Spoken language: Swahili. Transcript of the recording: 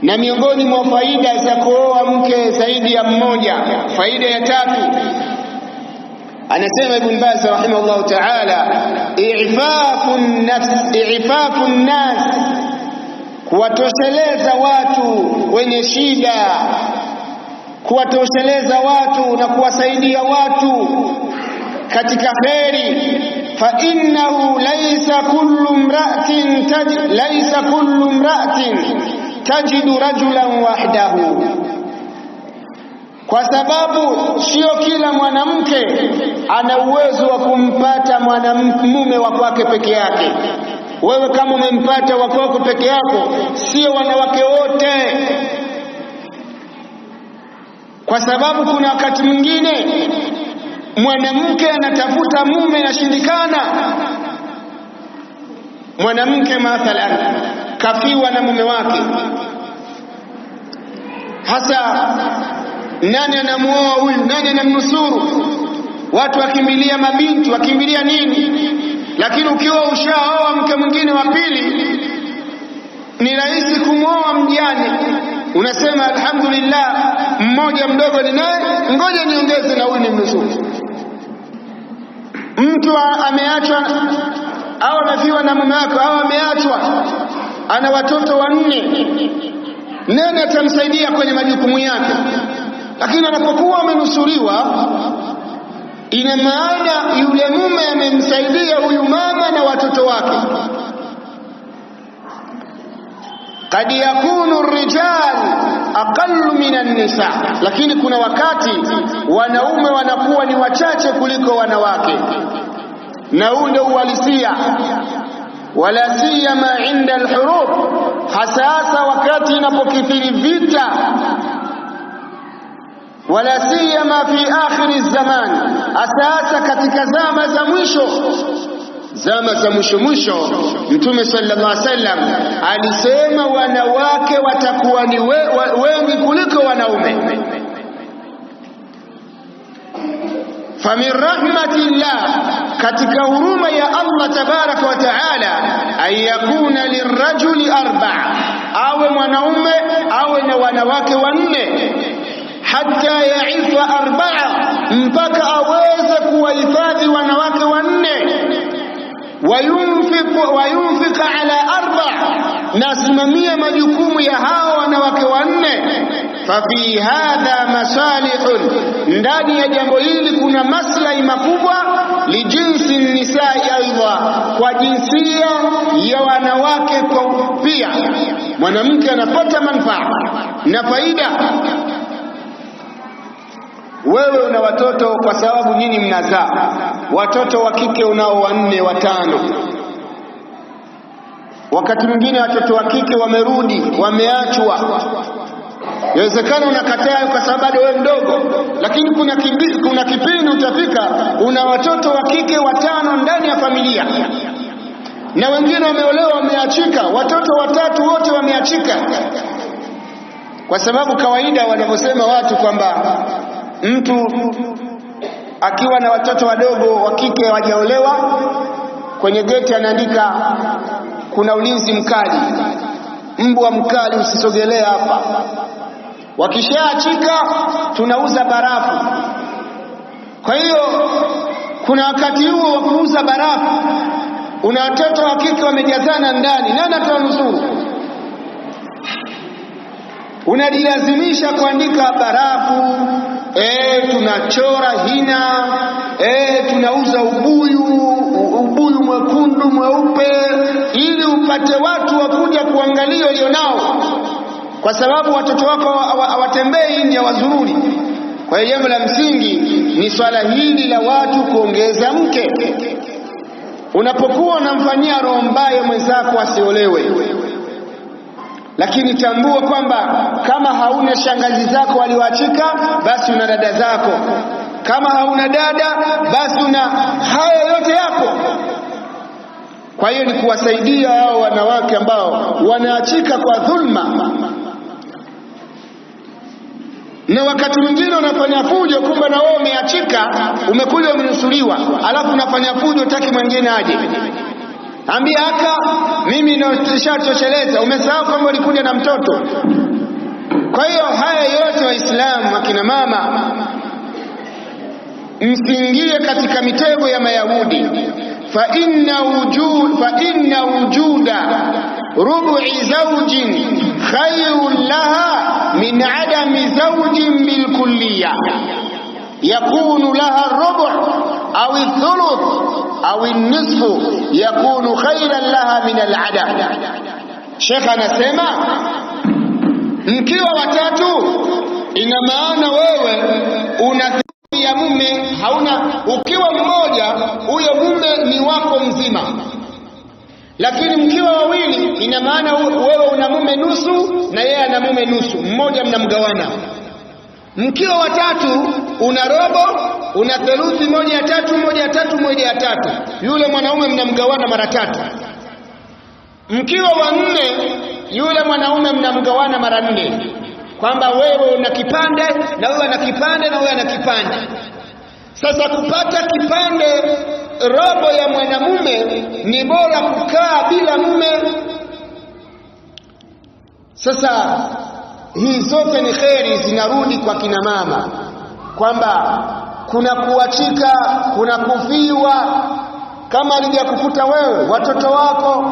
Na miongoni mwa faida za kuoa mke zaidi ya mmoja, faida ya tatu, anasema Ibn Baz rahimahullah ta'ala, i'fafu an-nas, kuwatosheleza watu wenye shida, kuwatosheleza watu na kuwasaidia watu katika kheri. Fa innahu laysa kullu imra'atin tajidu rajulan wahdahu, kwa sababu sio kila mwanamke ana uwezo wa kumpata mwanamume wa kwake peke yake. Wewe kama umempata wa kwako peke yako, sio wanawake wote, kwa sababu kuna wakati mwingine mwanamke anatafuta mume na shindikana. Mwanamke mathalan kafiwa na mume wake, hasa nani anamuoa huyu, nani anamnusuru? Watu wakimbilia mabinti, wakimbilia nini? Lakini ukiwa ushaoa mke mwingine wa pili, ni rahisi kumuoa mjane. Unasema alhamdulillah, mmoja mdogo ni naye, ngoja niongeze na huyu nimnusuru. Mtu ameachwa au amefiwa na mume wake au ameachwa ana watoto 4, nani atamsaidia kwenye majukumu yake? Lakini anapokuwa amenusuriwa, ina maana yule mume amemsaidia huyu mama na watoto wake. Kad yakunu rijal aqallu minan nisa, lakini kuna wakati wanaume wanakuwa ni wachache kuliko wanawake, na huu ndio uhalisia. Wala siyama inda alhurub, hasa wakati inapokithiri vita. Wala siyama fi akhir zaman, hasa katika zama za mwisho. Zama za mwisho Mtume sallallahu alaihi wasallam alisema wanawake watakuwa ni wengi kuliko wanaume. Famin rahmatillah, katika huruma ya Allah tabaraka wa taala, ayakuna lirrajuli 4, awe mwanaume awe na wanawake 4, hatta yaifa 4, mpaka aweze kuwahifadhi wanawake 4. Wayunfiq ala 4, nasimamia majukumu ya hao wanawake 4. Fafi hadha masalihun, ndani ya jambo hili kuna maslahi makubwa. Lijinsi nisai aidha, kwa jinsia ya wanawake kwa pia mwanamke anapata manufaa na faida. Wewe una watoto kwa sababu nyinyi mnazaa watoto wa kike, unao 4 5. Wakati mwingine watoto wa kike wamerudi, wameachwa. Inawezekana unakataa kwa sababu bado wewe mdogo, lakini kuna kipindi utafika una watoto wa kike 5 ndani ya familia, na wengine wameolewa, wameachika, watoto 3 wote wameachika. Kwa sababu kawaida wanavyosema watu kwamba mtu akiwa na watoto wadogo wa kike hawajaolewa, kwenye geti anaandika kuna ulinzi mkali, mbwa mkali usisogelee hapa. Wakishaachika tunauza barafu. Kwa hiyo kuna wakati huo wa kuuza barafu, una watoto wa kike wamejazana ndani, nani atawanusuru? Unajilazimisha kuandika barafu, tunachora hina, tunauza ubuyu mwekundu mweupe, ili upate watu wakuja kuangalia ulionao, kwa sababu watoto wako hawatembei nje wazururi. Kwa hiyo jambo la msingi ni swala hili la watu kuongeza mke. Unapokuwa unamfanyia roho mbaya mwenzako asiolewe, lakini tambua kwamba kama hauna shangazi zako walioachika, basi una dada zako. Kama hauna dada, basi una haya yote yako. Kwa hiyo ni kuwasaidia hao wanawake ambao wanaachika kwa dhulma. Na wakati mwingine unafanya fujo, kumbe na wewe umeachika, umekuja umenusuriwa, alafu unafanya fujo, utaki mwingine aje. Ambia haka mimi nishachosheleza. Umesahau kwamba ulikuja na mtoto. Kwa hiyo haya yote Waislamu akina mama msiingie katika mitego ya Mayahudi. fa inna wujuda rubu'i zawjin khayrun laha min adami zawjin bil kulliyah yakunu laha ar-rubu' aw ath-thuluth aw an-nisfu yakunu khayran laha min al-adam. Sheikh anasema mkiwa watatu ina maana wewe una ya mume hauna. Ukiwa mmoja huyo mume ni wako mzima, lakini mkiwa wawili ina maana wewe una mume nusu na yeye ana mume nusu, mmoja mnamgawana. Mkiwa watatu una robo, una theluthi, moja ya tatu, moja ya tatu, moja ya tatu, yule mwanaume mnamgawana mara tatu. Mkiwa wanne yule mwanaume mnamgawana mara nne, kwamba wewe una kipande na wewe ana kipande na wewe ana kipande. Sasa kupata kipande robo ya mwanamume ni bora kukaa bila mume. Sasa hii zote ni kheri zinarudi kwa kina mama, kwamba kuna kuachika, kuna kufiwa. Kama alivyokukuta wewe, watoto wako